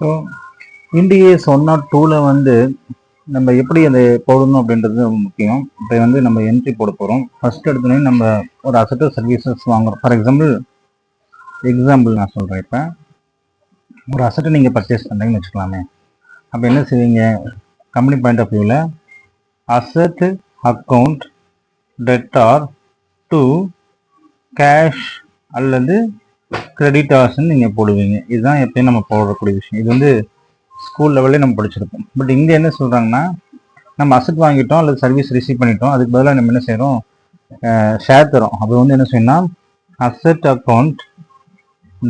So இண்டிஏஎஸ் 102ல் வந்து நம்ம எப்படி அதை போடணும் அப்படின்றது ரொம்ப முக்கியம். இப்போ வந்து நம்ம என்ட்ரி போட போகிறோம். ஃபர்ஸ்ட் எடுத்தோடனே நம்ம ஒரு அசெட் சர்வீசஸ் வாங்குறோம். ஃபார் எக்ஸாம்பிள் நான் சொல்கிறேன். இப்போ ஒரு அசெட்டை நீங்கள் பர்ச்சேஸ் பண்ணுறீங்கன்னு வச்சுக்கலாமே. அப்போ என்ன செய்வீங்க? கம்பெனி பாயிண்ட் ஆஃப் வியூவில் asset account debtor to cash அல்லது கிரெடிட்டார்ஸ்ன்னு நீங்கள் போடுவீங்க. இதுதான் எப்பயும் நம்ம போடக்கூடிய விஷயம். இது வந்து ஸ்கூல் லெவல்லே நம்ம படிச்சிருக்கோம். பட் இங்கே என்ன சொல்கிறாங்கன்னா, நம்ம அசெட் வாங்கிட்டோம் அல்லது சர்வீஸ் ரிசீவ் பண்ணிட்டோம், அதுக்கு பதிலாக நம்ம என்ன செய்கிறோம்? ஷேர் தரோம். அப்போ வந்து என்ன செய்யணும்னா asset account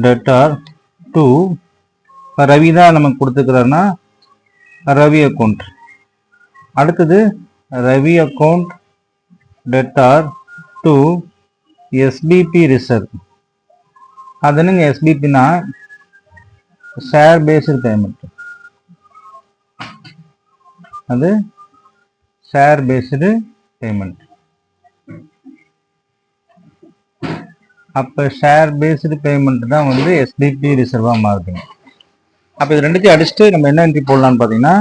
debtor to Ravi தான் நமக்கு கொடுத்துக்கிறாருன்னா ரவி அக்கௌண்ட். அடுத்தது Ravi account debtor to SPB reserve. அது என்னங்க எஸ்பிபினா ஷேர் பேஸ்டு பேமெண்ட். அது ஷேர் பேஸ்டு பேமெண்ட். அப்போ ஷேர் பேஸ்டு பேமெண்ட் தான் வந்து எஸ்பிபி ரிசர்வாக மாறுதுங்க. அப்போ இது ரெண்டுத்தையும் அடிச்சுட்டு நம்ம என்ன என்ட்ரி போடலான்னு பார்த்தீங்கன்னா,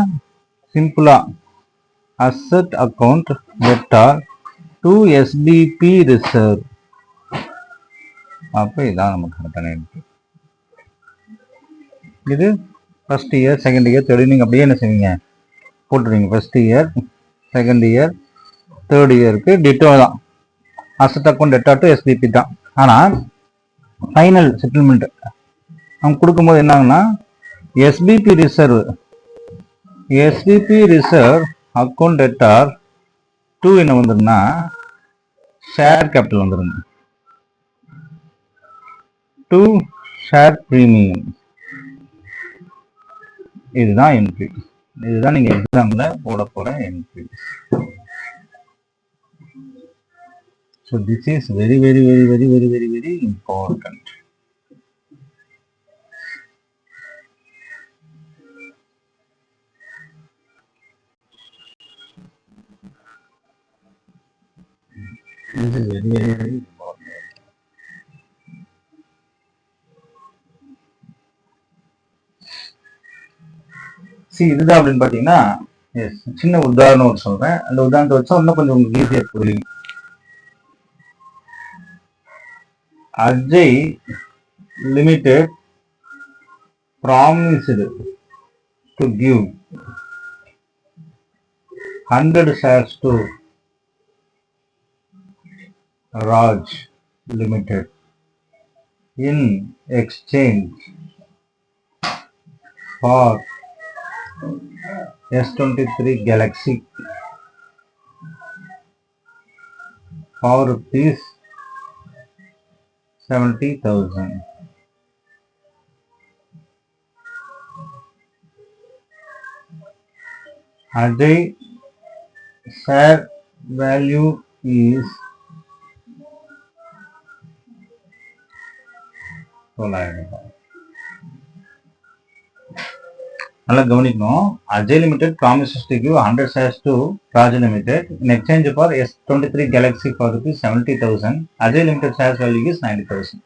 சிம்பிளாக asset account debtor to SPB reserve. அப்போ இதான் நமக்கு கரெக்டான என்ட்ரி. இது first year, second year, third year நீங்கள் அப்படியே என்ன செய்வீங்க? போட்டுருவீங்க. First year, second year, third இயருக்கு டிட்டோ தான். Asset account debtor to SPB தான். ஆனால் ஃபைனல் செட்டில்மெண்ட் அவங்க கொடுக்கும்போது என்ன ஆகுனா, SPB reserve account debtor to என்ன வந்துருன்னா ஷேர் கேபிட்டல் வந்துருங்க, டு ஷேர் பிரீமியம். இதுதான் என்ட்ரி. இதுதான் நீங்க எக்ஸாம்ல போட போற entry. So this is very important. This is very important. இதுதான் அப்படின்னு பாத்தீங்கன்னா, சின்ன உதாரணம் சொல்றேன். அந்த உதாரணத்தை வச்சா இன்னும் கொஞ்சம் உங்களுக்கு ஈஸியா புரியும். Ajay Limited promised to give 100 shares to Raj Limited in exchange for S23 Galaxy for rupees 70,000. Ajay share value is 900. நல்லா கவனிக்கணும். Ajay limited promises to give 100 shares to Raj Limited in exchange for S23 Galaxy for rupees 70,000. Ajay Limited shares value is 90,000.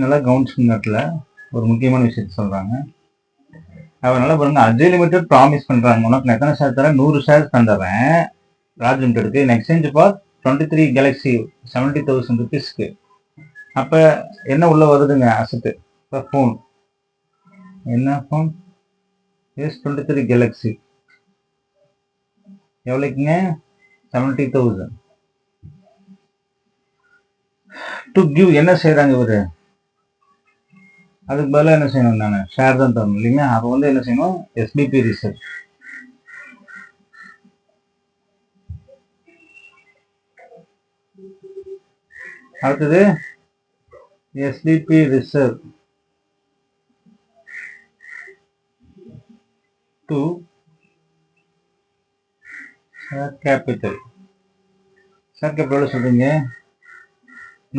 நல்லா கவனிச்சுல ஒரு முக்கியமான விஷயத்த சொல்றாங்க. அதனால பாருங்க, Ajay limited promise பண்றாங்க, உனக்கு நான் எத்தனை ஷேர் தரேன்? 100 ஷேர்ஸ் தந்துடுறேன் ராஜ் லிமிடெடுக்கு இன் எக்ஸ்சேஞ்ச் ஃபார் 23 Galaxy 70,000 rupeesக்கு. அப்ப என்ன உள்ள வருதுங்க? Asset phone. என்ன போன்? S23 Galaxy எவ்வளவுக்குங்க? 70,000 டு கிவ். என்ன செய்யறாங்க இவரு? அதுக்கு பதிலாக என்ன செய்யணும்? நான் ஷேர் தான் தரணும் இல்லைங்களா? அப்போ வந்து என்ன செய்யணும்? SPB reserve. அடுத்தது SPB reserve to share capital. Share capital எவ்வளோ சொல்றீங்க?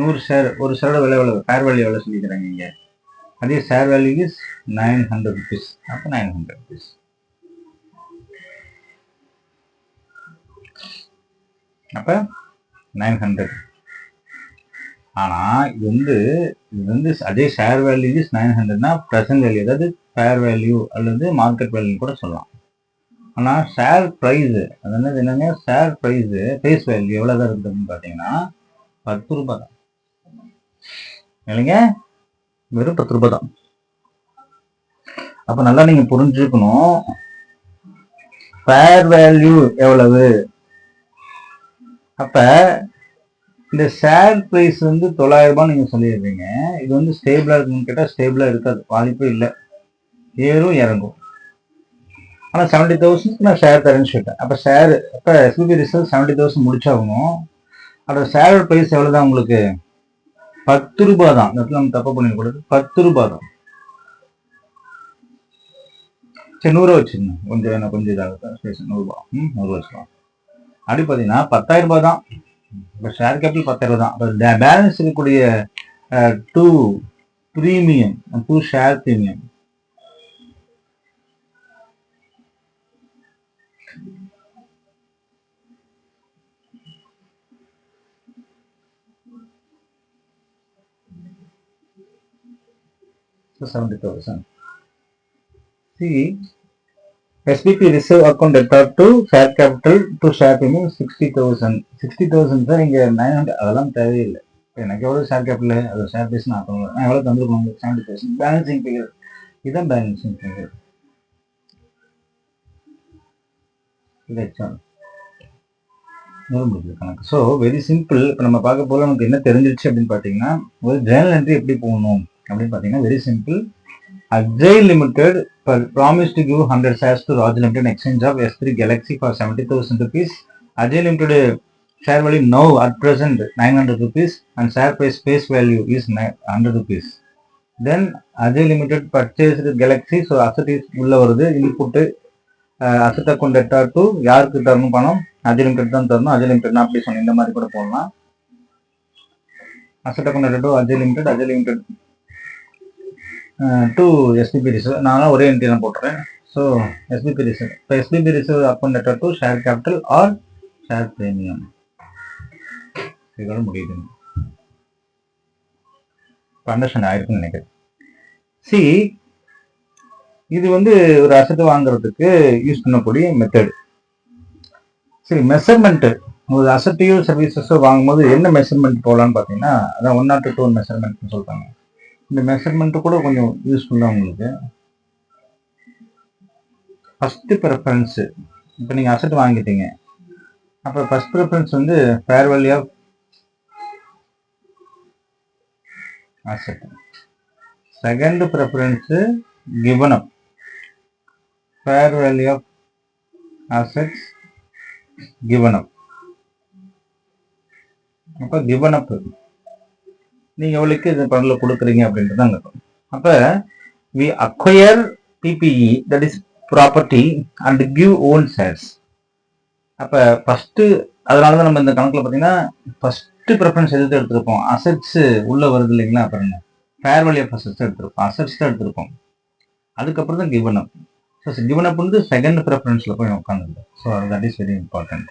100 ஷேர். ஒரு ஷேரோட விலை எவ்வளவு? ஃபேர் வேல்யூ எவ்வளோ சொல்லிக்கிறாங்க இங்க? அதே ஷேர் வேல்யூ இஸ் 900 rupees. அப்போ 900 rupees. அப்போ 900. ஆனா இது வந்து அதே ஷேர் வேல்யூ இஸ் 900னா ப்ரெசென்ட் வேல்யூ, அதாவது ஃபேர் வேல்யூ அல்லது மார்க்கெட் வேல்யூ கூட சொல்லலாம். ஆனா ஷேர் பிரைஸ் அது என்னங்க, ஷேர் பிரைஸ் ஃபேஸ் வேல்யூ எவ்வளவுதான் இருக்குது அப்படின்னு பாத்தீங்கன்னா 10 ரூபாய் தான் இல்லைங்க, வெறும் 10 ரூபாய் தான். அப்ப நல்லா நீங்க புரிஞ்சுக்கணும், ஃபேர் வேல்யூ எவ்வளவு. அப்ப இந்த ஷேர் பிரைஸ் வந்து 900 ரூபாய் நீங்க சொல்லிடுறீங்க. இது வந்து ஸ்டேபிளா இருக்குன்னு கேட்டா ஸ்டேபிளா இருக்காது, வாய்ப்பு இல்லை, ஏறும் இறங்கும். ஆனா 70,000 நான் ஷேர் தரேன்னு சொல்லிட்டேன். அப்ப ஷேர் அப்ப எஸ்பிபி ரிசர்வ் 70,000 முடிச்சாகணும். அதோட ஷேர் பிரைஸ் எவ்வளவுதான் உங்களுக்கு, 10 ரூபாய் தான். இந்த இடத்துல நம்ம தப்பு பண்ணிடக்கூடாது, 10 ரூபாய் தான். சரி 100 வச்சுருங்க, கொஞ்சம் இதாக 100 ரூபாய், 100 வச்சுக்கலாம். அப்படி பார்த்தீங்கன்னா 10,000 ரூபாய் தான். இப்போ ஷேர் கேபிட்டல் 10,000 ரூபாய் தான். அப்போ பேலன்ஸ் இருக்கக்கூடிய 2 premium, 2 share premium so 70,000. See, SBP reserve account debtor to share capital to share premium 60,000. 60,000 தான் இங்க 900, அதெல்லாம் தேவையில்லை. எனக்கு எவ்வளவு ஷேர் கேபிட்டல், அது ஷேர் பேஸ் நான் எவ்வளவு தந்துருக்கணும், 70,000. பேலன்சிங் ஃபிகர், இதுதான் பேலன்சிங் ஃபிகர். கணக்கு. So very simple. இப்போ நம்ம பார்க்க போல நமக்கு என்ன தெரிஞ்சிருச்சு அப்படின்னு பார்த்தீங்கன்னா, ஒரு ஜேர்னல் என்ட்ரி எப்படி போகணும் அப்படின்னு பார்த்தீங்கன்னா very simple. Agile Limited promised to give 100 shares to Raj Limited in exchange of S3 Galaxy for 70,000 rupees. Agile Limited share value now at present 900 rupees and share price face value is 100 rupees. Then Agile Limited purchased Galaxy, so asset is உள்ள வருது, input asset account debtor to யாருக்கு தரணும் பணம், Agile Limited தான் தரணும். Agile Limited அப்படி சொன்ன இந்த மாதிரி கூட போடலாம். Asset account debtor to Agile Limited, Agile Limited to SBP reserve. நான் ஒரே என்ட்ரி தான் போட்டுறேன். ஸோ SBP reserve, இப்போ SBP reserve account debtor to share capital or share premium. இதோட முடியுது. அண்டர்ஸ்டாண்ட் ஆயிருக்குன்னு நினைக்கிறேன். சி, இது வந்து ஒரு அசெட் வாங்குறதுக்கு யூஸ் பண்ணக்கூடிய மெத்தட். சரி, மெஷர்மெண்ட், ஒரு அசெட்டையோ சர்வீசஸோ வாங்கும்போது என்ன மெஷர்மெண்ட் போகலான்னு பார்த்தீங்கன்னா, அதான் 102 மெஷர்மெண்ட்னு சொல்றாங்க. இந்த மெஷர்மெண்ட் கூட கொஞ்சம் யூஸ்ஃபுல்லாக உங்களுக்கு. ஃபர்ஸ்ட் ப்ரிஃபரன்ஸ், இப்போ நீங்கள் அசெட் வாங்கிட்டீங்க, அப்போ ஃபர்ஸ்ட் ப்ரிஃபரன்ஸ் வந்து fair value of asset. Second preference given up, fair value of assets given up. அப்போ கிவன் அப் நீங்க எவ்வளவுக்கு இந்த பணத்தில் கொடுக்குறீங்க அப்படின்றது அங்க இருக்கும். அப்ப we acquire PPE, that is property, and give own shares. அப்ப ஃபர்ஸ்ட், அதனாலதான் நம்ம இந்த கணக்குல பாத்தீங்கன்னா ஃபர்ஸ்ட் ப்ரிஃபரன்ஸ் எது எடுத்திருப்போம், அசெட்ஸ் உள்ள வருது இல்லைங்களா, அப்புறம் ஃபேர் வேல்யூ ஆஃப் அசெட்ஸ் எடுத்திருப்போம், அசெட்ஸ் தான் எடுத்திருப்போம். அதுக்கப்புறம் தான் given up. So given up வந்து செகண்ட் ப்ரிஃபரன்ஸ்ல போய் உட்காந்துருக்கு. So that is very important.